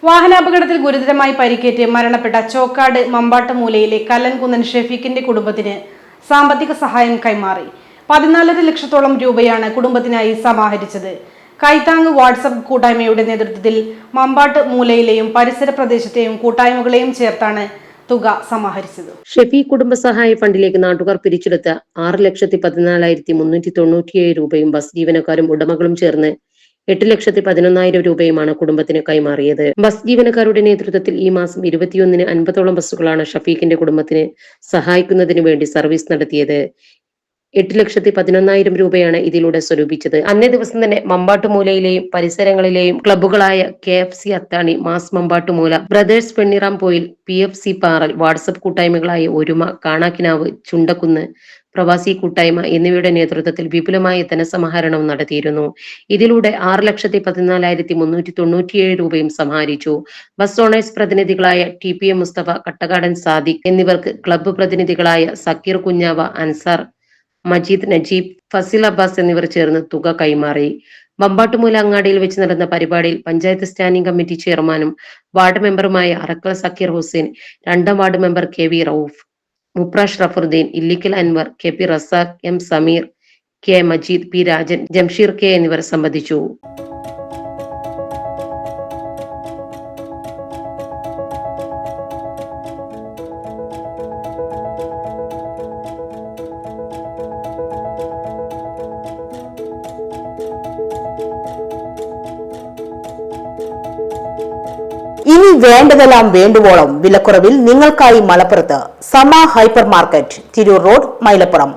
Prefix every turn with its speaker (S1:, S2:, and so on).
S1: വാഹനാപകടത്തിൽ ഗുരുതരമായി പരിക്കേറ്റ് മരണപ്പെട്ട ചോക്കാട് മമ്പാട്ടുമൂലയിലെ കല്ലൻകുന്നൻ ഷെഫീഖിന്റെ കുടുംബത്തിന് സാമ്പത്തിക സഹായം കൈമാറി. 14.5 ലക്ഷത്തോളം രൂപയാണ് കുടുംബത്തിനായി സമാഹരിച്ചത്. കൈത്താങ് വാട്സ്ആപ്പ് കൂട്ടായ്മയുടെ നേതൃത്വത്തിൽ മമ്പാട്ട് മൂലയിലെയും പരിസര പ്രദേശത്തെയും കൂട്ടായ്മകളെയും ചേർത്താണ് തുക സമാഹരിച്ചത്.
S2: ഷെഫീഖ് കുടുംബസഹായ ഫണ്ടിലേക്ക് നാട്ടുകാർ പിരിച്ചെടുത്ത 6,14,397 രൂപയും ബസ് ജീവനക്കാരും ഉടമകളും ചേർന്ന് 8,11,000 രൂപയുമാണ് കുടുംബത്തിന് കൈമാറിയത്. ബസ് ജീവനക്കാരുടെ നേതൃത്വത്തിൽ ഈ മാസം 21-ന് 50ഓളം ബസ്സുകളാണ് ഷഫീഖിന്റെ കുടുംബത്തിന് സഹായിക്കുന്നതിന് വേണ്ടി സർവീസ് നടത്തിയത്. 8,11,000 രൂപയാണ് ഇതിലൂടെ സ്വരൂപിച്ചത്. അന്നേ ദിവസം തന്നെ മമ്പാട്ടുമൂലയിലെയും പരിസരങ്ങളിലെയും ക്ലബ്ബുകളായ KFC Athani, mass Mambattumoola, brothers Penniramboyil, PFC Paral, WhatsApp കൂട്ടായ്മകളായ ഒരുമ, കാണാക്കിനാവ്, ചുണ്ടക്കുന്ന്, പ്രവാസി കൂട്ടായ്മ എന്നിവയുടെ നേതൃത്വത്തിൽ വിപുലമായ ധനസമാഹരണം നടത്തിയിരുന്നു. ഇതിലൂടെ 6,14,397 രൂപയും സമാഹരിച്ചു. ബസ് ഓണേഴ്സ് പ്രതിനിധികളായ TPM മുസ്തഫ, കട്ടകാടൻ സാദിഖ് എന്നിവർക്ക് ക്ലബ്ബ് പ്രതിനിധികളായ സക്കീർ കുഞ്ഞാവ, അൻസാർ, മജീദ്, നജീബ്, ഫസിൽ അബ്ബാസ് എന്നിവർ ചേർന്ന് തുക കൈമാറി. മമ്പാട്ടുമൂല അങ്ങാടിയിൽ വെച്ച് നടന്ന പരിപാടിയിൽ പഞ്ചായത്ത് സ്റ്റാൻഡിംഗ് കമ്മിറ്റി ചെയർമാനും വാർഡ് മെമ്പറുമായ അറക്കൽ സക്കീർ ഹുസൈൻ, 2ാം ward member KV Rauf, Muprash Rafaruddeen, Illikkal Anwar, KP Razak, M Sameer, K Majeed, P Rajan, Jamsheer K എന്നിവർ സംബന്ധിച്ചു.
S3: ഇനി വേണ്ടതെല്ലാം വേണ്ടുവോളം വിലക്കുറവിൽ നിങ്ങൾക്കായി മലപ്പുറത്ത് സമ hyper market, Tirur road, Mylapuram.